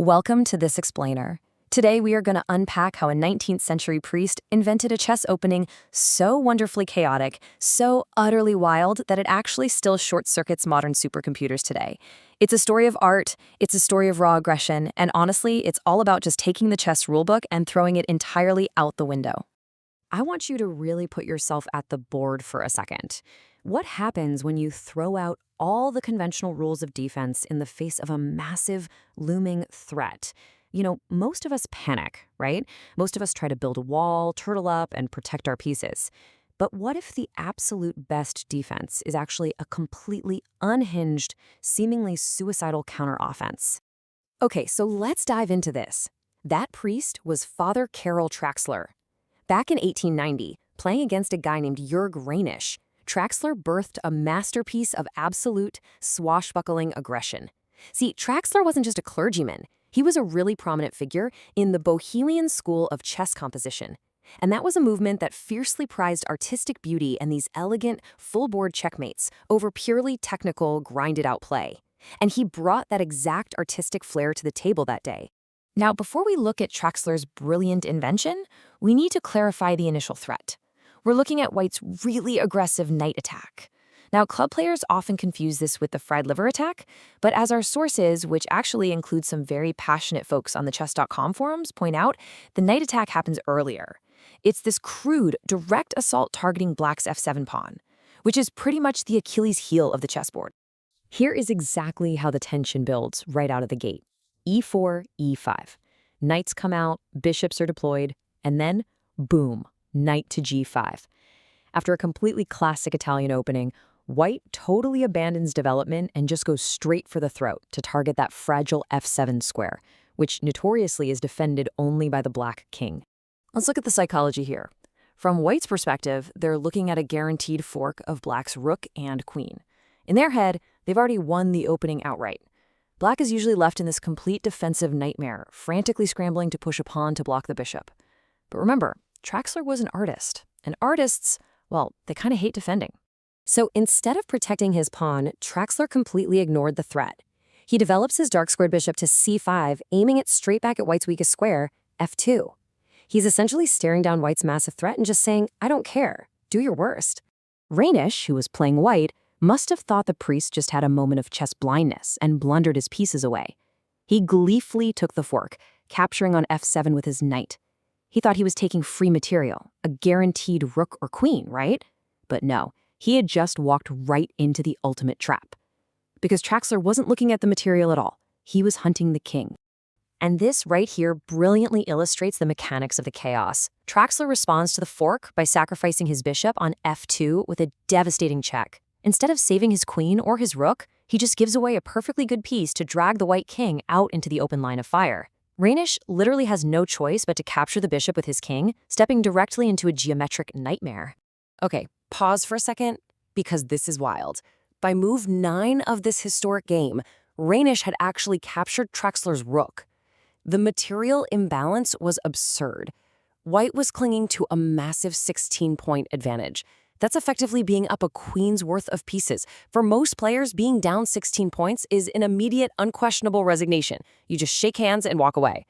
Welcome to This Explainer. Today we are going to unpack how a 19th century priest invented a chess opening so wonderfully chaotic, so utterly wild that it actually still short-circuits modern supercomputers today. It's a story of art, it's a story of raw aggression, and honestly, it's all about just taking the chess rulebook and throwing it entirely out the window. I want you to really put yourself at the board for a second. What happens when you throw out all the conventional rules of defense in the face of a massive, looming threat? Most of us panic, right? Most of us try to build a wall, turtle up, and protect our pieces. But what if the absolute best defense is actually a completely unhinged, seemingly suicidal counteroffense? Okay, so let's dive into this. That priest was Father Karel Traxler. Back in 1890, playing against a guy named Jörg Reinisch, Traxler birthed a masterpiece of absolute, swashbuckling aggression. See, Traxler wasn't just a clergyman. He was a really prominent figure in the Bohemian school of chess composition. And that was a movement that fiercely prized artistic beauty and these elegant, full-board checkmates over purely technical, grinded-out play. And he brought that exact artistic flair to the table that day. Now, before we look at Traxler's brilliant invention, we need to clarify the initial threat. We're looking at White's really aggressive knight attack. Now, club players often confuse this with the fried liver attack, but as our sources, which actually include some very passionate folks on the chess.com forums, point out, the knight attack happens earlier. It's this crude, direct assault targeting Black's f7 pawn, which is pretty much the Achilles heel of the chessboard. Here is exactly how the tension builds right out of the gate. e4, e5. Knights come out, bishops are deployed, and then, boom, knight to g5. After a completely classic Italian opening, White totally abandons development and just goes straight for the throat to target that fragile f7 square, which notoriously is defended only by the Black king. Let's look at the psychology here. From White's perspective, they're looking at a guaranteed fork of Black's rook and queen. In their head, they've already won the opening outright. Black is usually left in this complete defensive nightmare, frantically scrambling to push a pawn to block the bishop. But remember, Traxler was an artist, and artists, well, they kind of hate defending. So instead of protecting his pawn, Traxler completely ignored the threat. He develops his dark-squared bishop to c5, aiming it straight back at White's weakest square, f2. He's essentially staring down White's massive threat and just saying, I don't care, do your worst. Reinisch, who was playing White, must have thought the priest just had a moment of chess blindness and blundered his pieces away. He gleefully took the fork, capturing on f7 with his knight. He thought he was taking free material, a guaranteed rook or queen, right? But no, he had just walked right into the ultimate trap. Because Traxler wasn't looking at the material at all. He was hunting the king. And this right here brilliantly illustrates the mechanics of the chaos. Traxler responds to the fork by sacrificing his bishop on f2 with a devastating check. Instead of saving his queen or his rook, he just gives away a perfectly good piece to drag the White king out into the open line of fire. Reinisch literally has no choice but to capture the bishop with his king, stepping directly into a geometric nightmare. Okay, pause for a second, because this is wild. By move 9 of this historic game, Reinisch had actually captured Traxler's rook. The material imbalance was absurd. White was clinging to a massive 16-point advantage. That's effectively being up a queen's worth of pieces. For most players, being down 16 points is an immediate, unquestionable resignation. You just shake hands and walk away.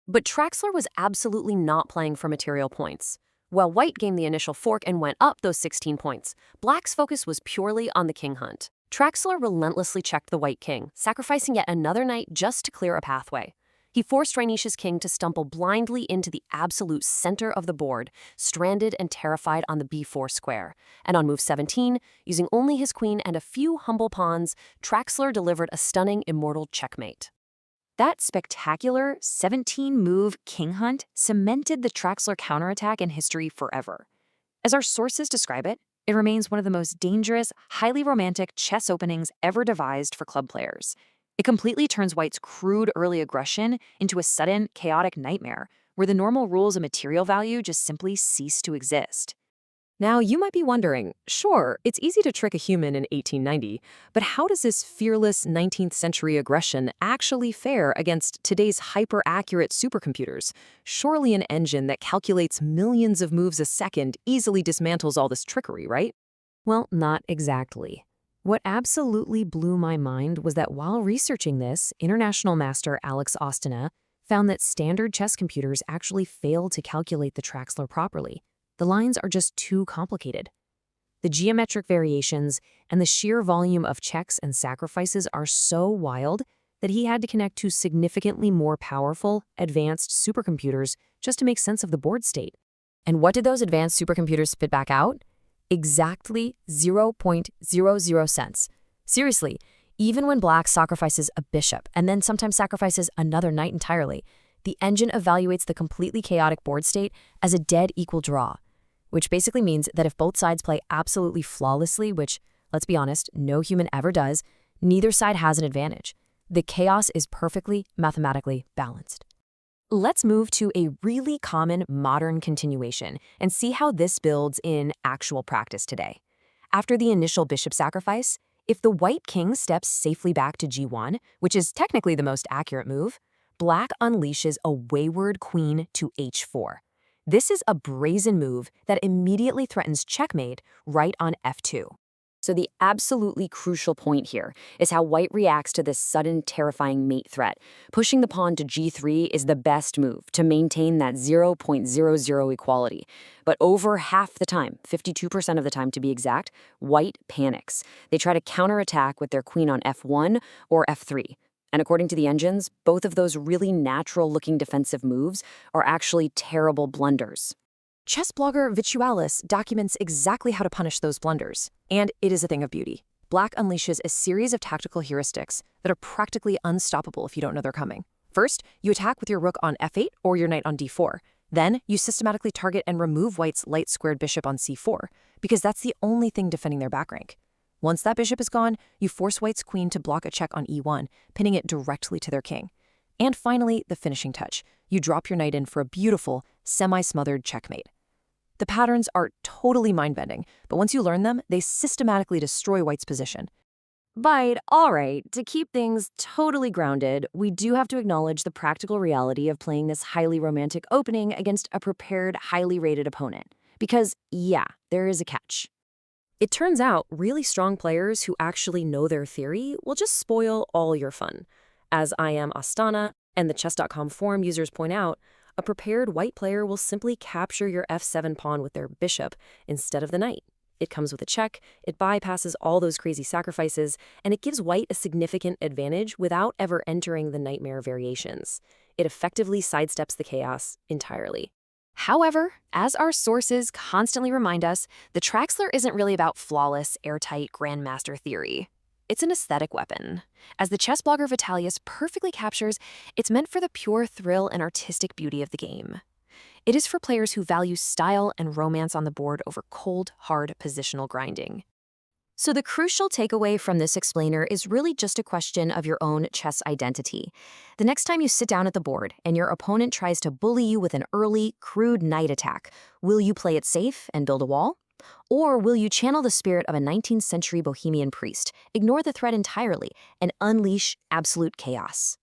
But Traxler was absolutely not playing for material points. While White gained the initial fork and went up those 16 points, Black's focus was purely on the king hunt. Traxler relentlessly checked the White king, sacrificing yet another knight just to clear a pathway. He forced Reinisch's king to stumble blindly into the absolute center of the board, stranded and terrified on the b4 square. And on move 17, using only his queen and a few humble pawns, Traxler delivered a stunning immortal checkmate. That spectacular 17-move king hunt cemented the Traxler counterattack in history forever. As our sources describe it, it remains one of the most dangerous, highly romantic chess openings ever devised for club players. It completely turns White's crude early aggression into a sudden, chaotic nightmare, where the normal rules of material value just simply cease to exist. Now, you might be wondering, sure, it's easy to trick a human in 1890, but how does this fearless 19th century aggression actually fare against today's hyper-accurate supercomputers? Surely an engine that calculates millions of moves a second easily dismantles all this trickery, right? Well, not exactly. What absolutely blew my mind was that while researching this, international master Alex Ostina found that standard chess computers actually fail to calculate the Traxler properly. The lines are just too complicated. The geometric variations and the sheer volume of checks and sacrifices are so wild that he had to connect to significantly more powerful, advanced supercomputers just to make sense of the board state. And what did those advanced supercomputers spit back out? Exactly 0.00 cents. Seriously, even when black sacrifices a bishop and then sometimes sacrifices another knight entirely, the engine evaluates the completely chaotic board state as a dead equal draw, which basically means that if both sides play absolutely flawlessly, which, let's be honest, no human ever does, neither side has an advantage. The chaos is perfectly mathematically balanced. Let's move to a really common modern continuation and see how this builds in actual practice today. After the initial bishop sacrifice, if the white king steps safely back to g1, which is technically the most accurate move, black unleashes a wayward queen to h4. This is a brazen move that immediately threatens checkmate right on f2. So the absolutely crucial point here is how white reacts to this sudden, terrifying mate threat. Pushing the pawn to g3 is the best move to maintain that 0.00 equality. But over half the time, 52% of the time to be exact, white panics. They try to counterattack with their queen on f1 or f3. And according to the engines, both of those really natural-looking defensive moves are actually terrible blunders. Chess blogger Vitualis documents exactly how to punish those blunders, and it is a thing of beauty. Black unleashes a series of tactical heuristics that are practically unstoppable if you don't know they're coming. First, you attack with your rook on f8 or your knight on d4. Then, you systematically target and remove white's light-squared bishop on c4, because that's the only thing defending their back rank. Once that bishop is gone, you force white's queen to block a check on e1, pinning it directly to their king. And finally, the finishing touch. You drop your knight in for a beautiful, semi-smothered checkmate. The patterns are totally mind-bending, but once you learn them, they systematically destroy white's position. But, all right, to keep things totally grounded, we do have to acknowledge the practical reality of playing this highly romantic opening against a prepared, highly rated opponent. Because, yeah, there is a catch. It turns out really strong players who actually know their theory will just spoil all your fun. As I Am Astana and the Chess.com forum users point out, a prepared white player will simply capture your f7 pawn with their bishop instead of the knight. It comes with a check, it bypasses all those crazy sacrifices, and it gives white a significant advantage without ever entering the nightmare variations. It effectively sidesteps the chaos entirely. However, as our sources constantly remind us, the Traxler isn't really about flawless, airtight grandmaster theory. It's an aesthetic weapon. As the chess blogger Vitalis perfectly captures, it's meant for the pure thrill and artistic beauty of the game. It is for players who value style and romance on the board over cold, hard positional grinding. So the crucial takeaway from this explainer is really just a question of your own chess identity. The next time you sit down at the board and your opponent tries to bully you with an early, crude knight attack, will you play it safe and build a wall? Or will you channel the spirit of a 19th century Bohemian priest, ignore the threat entirely, and unleash absolute chaos?